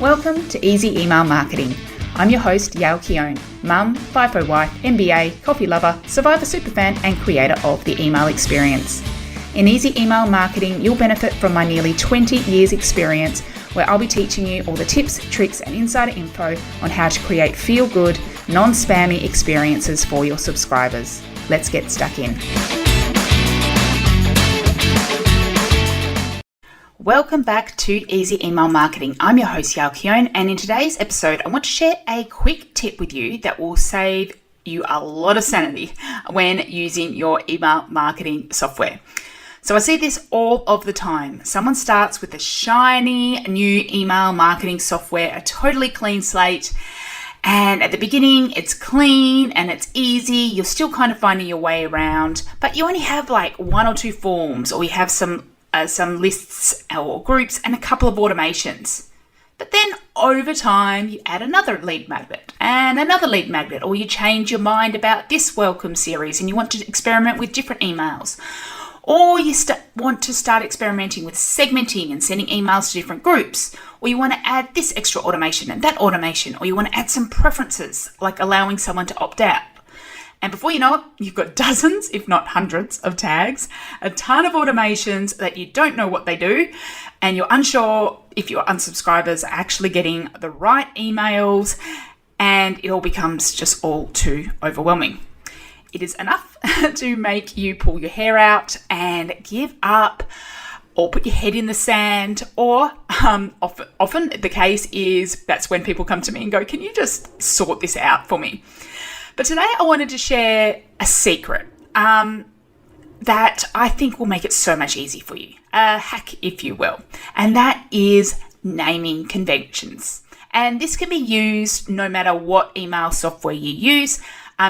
Welcome to Easy Email Marketing. I'm your host, Yale Keown, mum, FIFO wife, MBA, coffee lover, survivor superfan, and creator of the email experience. In Easy Email Marketing, you'll benefit from my nearly 20 years experience, where I'll be teaching you all the tips, tricks, and insider info on how to create feel-good, non-spammy experiences for your subscribers. Let's get stuck in. Welcome back to Easy Email Marketing. I'm your host, Yale Keown, and in today's episode, I want to share a quick tip with you that will save you a lot of sanity when using your email marketing software. So I see this all of the time. Someone starts with a shiny new email marketing software, a totally clean slate, and at the beginning, it's clean and it's easy. You're still kind of finding your way around, but you only have like one or two forms, or you have some lists or groups and a couple of automations. But then over time, you add another lead magnet and another lead magnet, or you change your mind about this welcome series and you want to experiment with different emails. Or you want to start experimenting with segmenting and sending emails to different groups. Or you want to add this extra automation and that automation. Or you want to add some preferences, like allowing someone to opt out. And before you know it, you've got dozens, if not hundreds, of tags, a ton of automations that you don't know what they do, and you're unsure if your unsubscribers are actually getting the right emails, and it all becomes just all too overwhelming. It is enough to make you pull your hair out and give up, or put your head in the sand, or often the case is that's when people come to me and go, can you just sort this out for me? But today I wanted to share a secret that I think will make it so much easier for you, a hack, if you will, and that is naming conventions. And this can be used no matter what email software you use.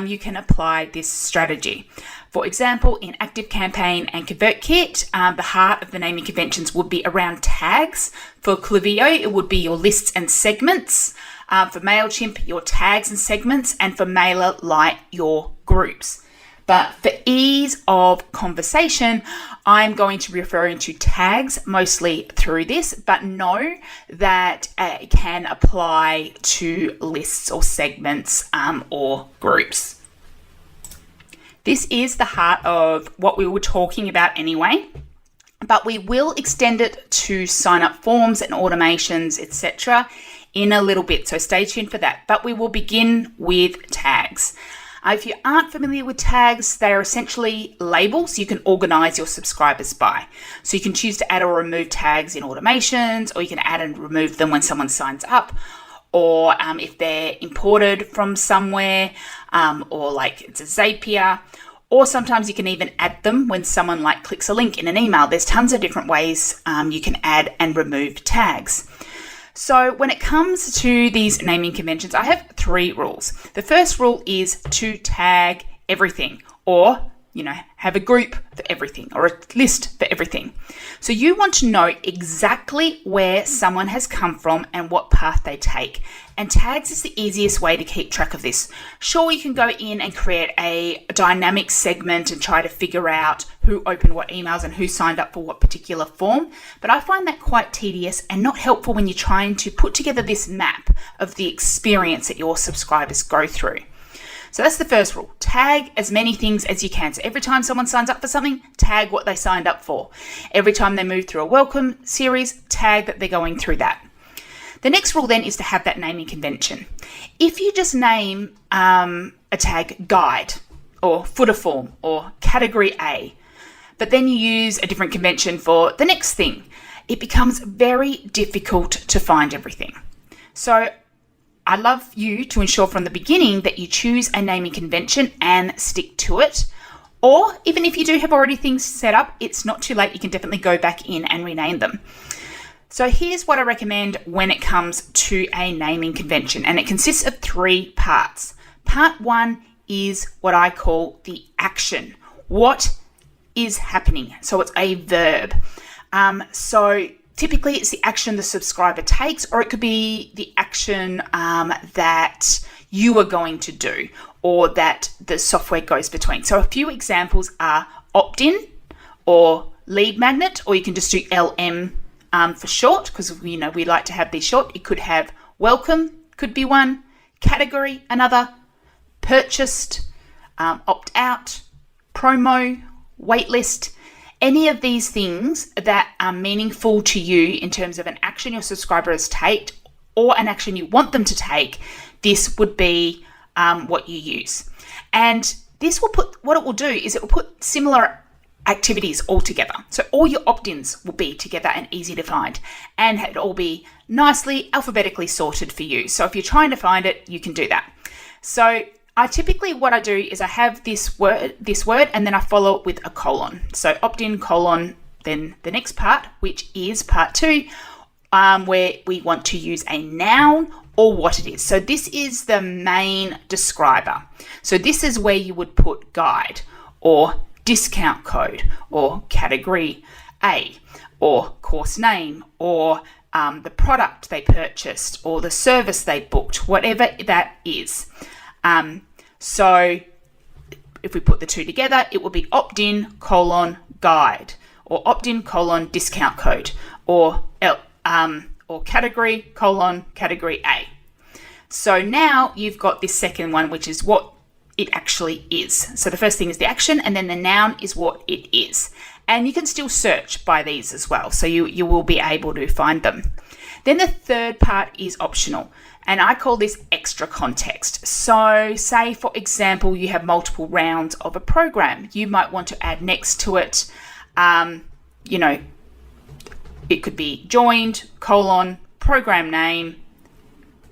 You can apply this strategy. For example, in ActiveCampaign and ConvertKit, the heart of the naming conventions would be around tags. For Klaviyo, it would be your lists and segments. For MailChimp, your tags and segments, and for MailerLite, your groups. But for ease of conversation, I'm going to be referring to tags mostly through this, but know that it can apply to lists or segments or groups. This is the heart of what we were talking about anyway, but we will extend it to sign up forms and automations, etc. in a little bit, so stay tuned for that. But we will begin with tags. If you aren't familiar with tags, they are essentially labels you can organize your subscribers by. So you can choose to add or remove tags in automations, or you can add and remove them when someone signs up, or if they're imported from somewhere, or like it's a Zapier, or sometimes you can even add them when someone like clicks a link in an email. There's tons of different ways you can add and remove tags. So when it comes to these naming conventions, I have 3 rules. The first rule is to tag everything, or, have a group for everything, or a list for everything. So you want to know exactly where someone has come from and what path they take. And tags is the easiest way to keep track of this. Sure, you can go in and create a dynamic segment and try to figure out who opened what emails and who signed up for what particular form. But I find that quite tedious and not helpful when you're trying to put together this map of the experience that your subscribers go through. So that's the first rule. Tag as many things as you can. So every time someone signs up for something, tag what they signed up for. Every time they move through a welcome series, tag that they're going through that. The next rule then is to have that naming convention. If you just name a tag guide, or footer form, or category A, but then you use a different convention for the next thing, it becomes very difficult to find everything. So I'd love you to ensure from the beginning that you choose a naming convention and stick to it. Or even if you do have already things set up, it's not too late. You can definitely go back in and rename them. So here's what I recommend when it comes to a naming convention, and it consists of 3 parts. Part 1 is what I call the action. What is happening? So it's a verb. So typically it's the action the subscriber takes, or it could be the action that you are going to do, or that the software goes between. So a few examples are opt-in, or lead magnet, or you can just do LM for short, because we like to have these short. You could have welcome, could be one, category, another, purchased, opt out, promo, waitlist. Any of these things that are meaningful to you in terms of an action your subscribers take or an action you want them to take, this would be what you use. And this will what it will do is it will put similar activities all together. So all your opt-ins will be together and easy to find, and it'll all be nicely alphabetically sorted for you. So if you're trying to find it, you can do that. So what I do is I have this word, and then I follow it with a colon. So opt-in, colon, then the next part, which is part 2, where we want to use a noun or what it is. So this is the main describer. So this is where you would put guide or discount code or category A or course name or the product they purchased or the service they booked, whatever that is. So if we put the two together, it will be opt-in colon guide or opt-in colon discount code or category colon category A. So now you've got this second one, which is what it actually is. So the first thing is the action, and then the noun is what it is. And you can still search by these as well, so you will be able to find them. Then the third part is optional, and I call this extra context. So say, for example, you have multiple rounds of a program. You might want to add next to it, it could be joined, colon, program name,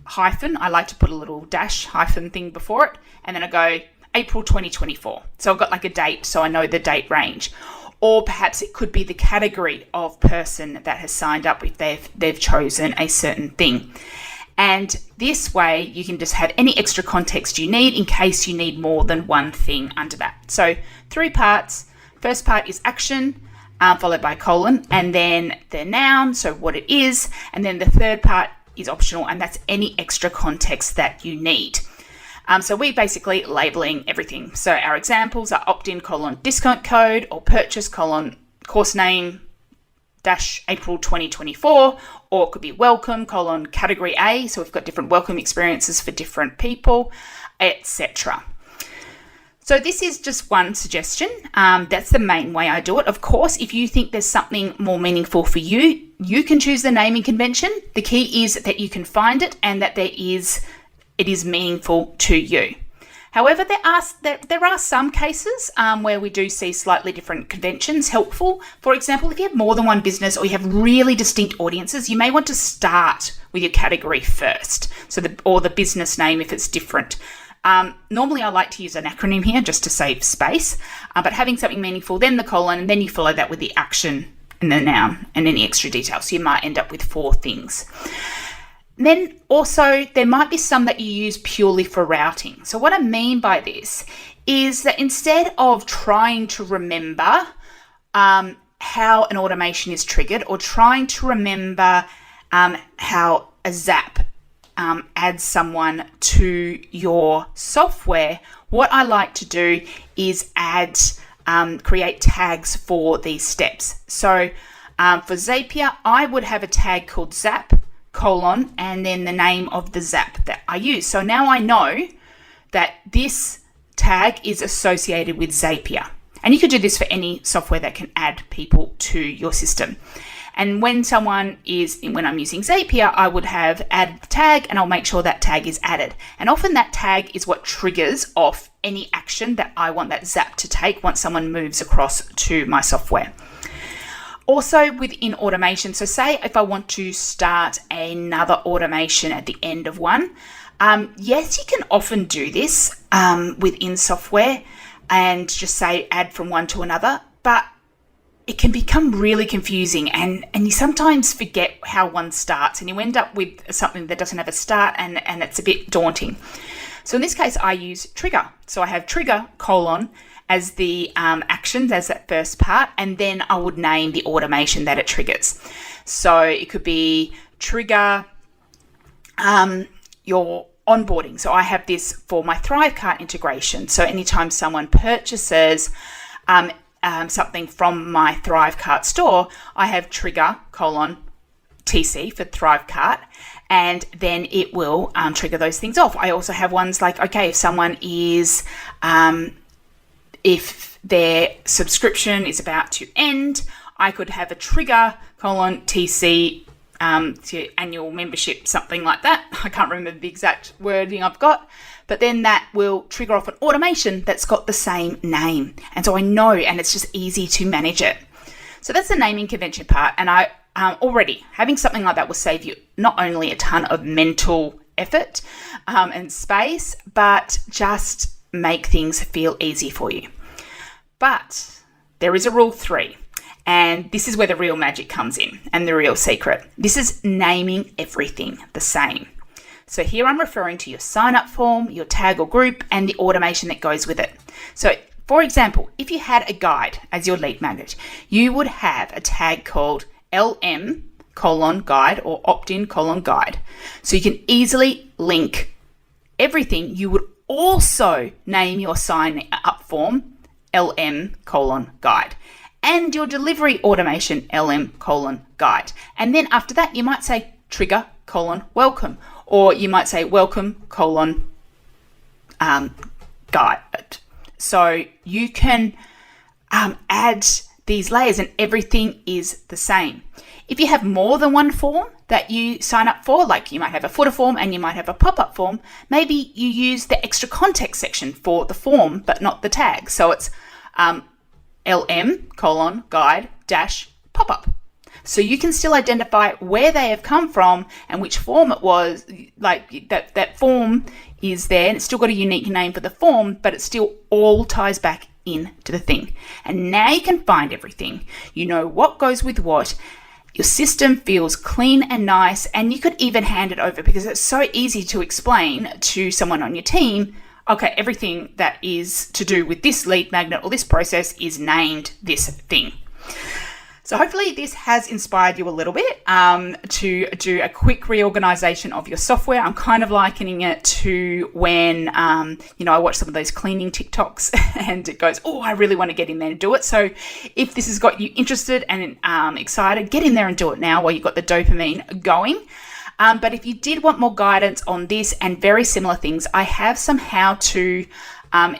hyphen. I like to put a little dash hyphen thing before it. And then I go April 2024. So I've got like a date, so I know the date range. Or perhaps it could be the category of person that has signed up if they've chosen a certain thing. And this way you can just have any extra context you need in case you need more than one thing under that. So 3 parts. First part is action, followed by colon, and then the noun, so what it is. And then the third part is optional, and that's any extra context that you need. So we're basically labeling everything. So our examples are opt-in colon discount code or purchase colon course name dash April 2024, or it could be welcome colon category A. So we've got different welcome experiences for different people, etc. So this is just one suggestion. That's the main way I do it. Of course, if you think there's something more meaningful for you, you can choose the naming convention. The key is that you can find it and that it is meaningful to you. However, there are some cases where we do see slightly different conventions helpful. For example, if you have more than one business or you have really distinct audiences, you may want to start with your category first, or the business name if it's different. Normally I like to use an acronym here just to save space, but having something meaningful, then the colon, and then you follow that with the action and the noun and any extra details. So you might end up with 4 things. Then also there might be some that you use purely for routing. So what I mean by this is that instead of trying to remember how an automation is triggered or trying to remember how a Zap adds someone to your software, what I like to do is create tags for these steps. So for Zapier, I would have a tag called Zap, colon, and then the name of the Zap that I use. So now I know that this tag is associated with Zapier. And you could do this for any software that can add people to your system. And when I'm using Zapier, I would have added the tag, and I'll make sure that tag is added. And often that tag is what triggers off any action that I want that Zap to take once someone moves across to my software. Also within automation, so say if I want to start another automation at the end of one, yes, you can often do this within software and just say add from one to another, but it can become really confusing and you sometimes forget how one starts and you end up with something that doesn't have a start and it's a bit daunting. So in this case, I use trigger. So I have trigger colon as the actions, as that first part, and then I would name the automation that it triggers. So it could be trigger your onboarding. So I have this for my Thrivecart integration. So anytime someone purchases something from my Thrivecart store, I have trigger colon TC for Thrivecart, and then it will trigger those things off. I also have ones like, okay, if someone is, if their subscription is about to end, I could have a trigger TC to annual membership, something like that. I can't remember the exact wording I've got, but then that will trigger off an automation that's got the same name. And so I know, and it's just easy to manage it. So that's the naming convention part. And I already having something like that will save you not only a ton of mental effort and space, but just make things feel easy for you. But there is a rule 3. And this is where the real magic comes in and the real secret. This is naming everything the same. So here I'm referring to your sign-up form, your tag or group, and the automation that goes with it. So for example, if you had a guide as your lead magnet, you would have a tag called LM:guide or opt-in:guide. So you can easily link everything. You would also name your sign-up form LM:guide. And your delivery automation LM:guide. And then after that, you might say trigger: welcome, or you might say welcome: guide. So you can add these layers and everything is the same. If you have more than one form that you sign up for, like you might have a footer form and you might have a pop-up form, maybe you use the extra context section for the form, but not the tag. So it's LM:guide -pop-up. So you can still identify where they have come from and which form it was, like that form is there and it's still got a unique name for the form, but it still all ties back into the thing. And now you can find everything. You know what goes with what. Your system feels clean and nice, and you could even hand it over because it's so easy to explain to someone on your team. Okay, everything that is to do with this lead magnet or this process is named this thing. So hopefully this has inspired you a little bit to do a quick reorganization of your software. I'm kind of likening it to when, I watch some of those cleaning TikToks and it goes, oh, I really want to get in there and do it. So if this has got you interested and excited, get in there and do it now while you've got the dopamine going. But if you did want more guidance on this and very similar things, I have some how-to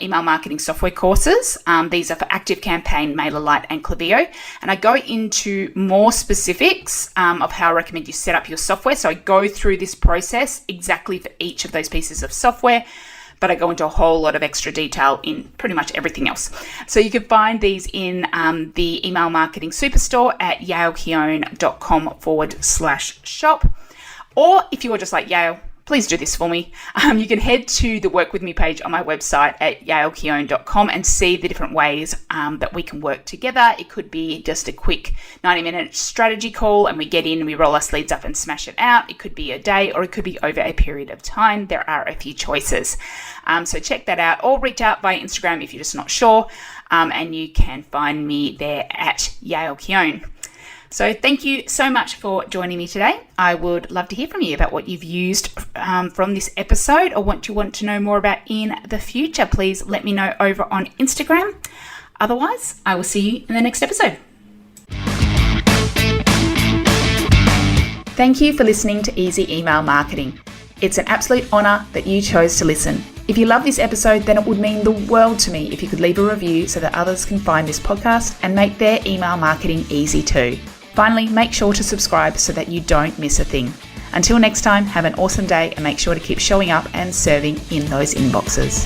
email marketing software courses. These are for ActiveCampaign, MailerLite, and Klaviyo. And I go into more specifics of how I recommend you set up your software. So I go through this process exactly for each of those pieces of software, but I go into a whole lot of extra detail in pretty much everything else. So you can find these in the Email Marketing Superstore at yaelkeone.com/shop. Or if you are just like, Yael, please do this for me, you can head to the Work With Me page on my website at yaelkeone.com and see the different ways that we can work together. It could be just a quick 90-minute strategy call and we get in and we roll our sleeves up and smash it out. It could be a day or it could be over a period of time. There are a few choices. So check that out or reach out via Instagram if you're just not sure. And you can find me there at Yael Keone. So thank you so much for joining me today. I would love to hear from you about what you've used from this episode or what you want to know more about in the future. Please let me know over on Instagram. Otherwise, I will see you in the next episode. Thank you for listening to Easy Email Marketing. It's an absolute honor that you chose to listen. If you love this episode, then it would mean the world to me if you could leave a review so that others can find this podcast and make their email marketing easy too. Finally, make sure to subscribe so that you don't miss a thing. Until next time, have an awesome day and make sure to keep showing up and serving in those inboxes.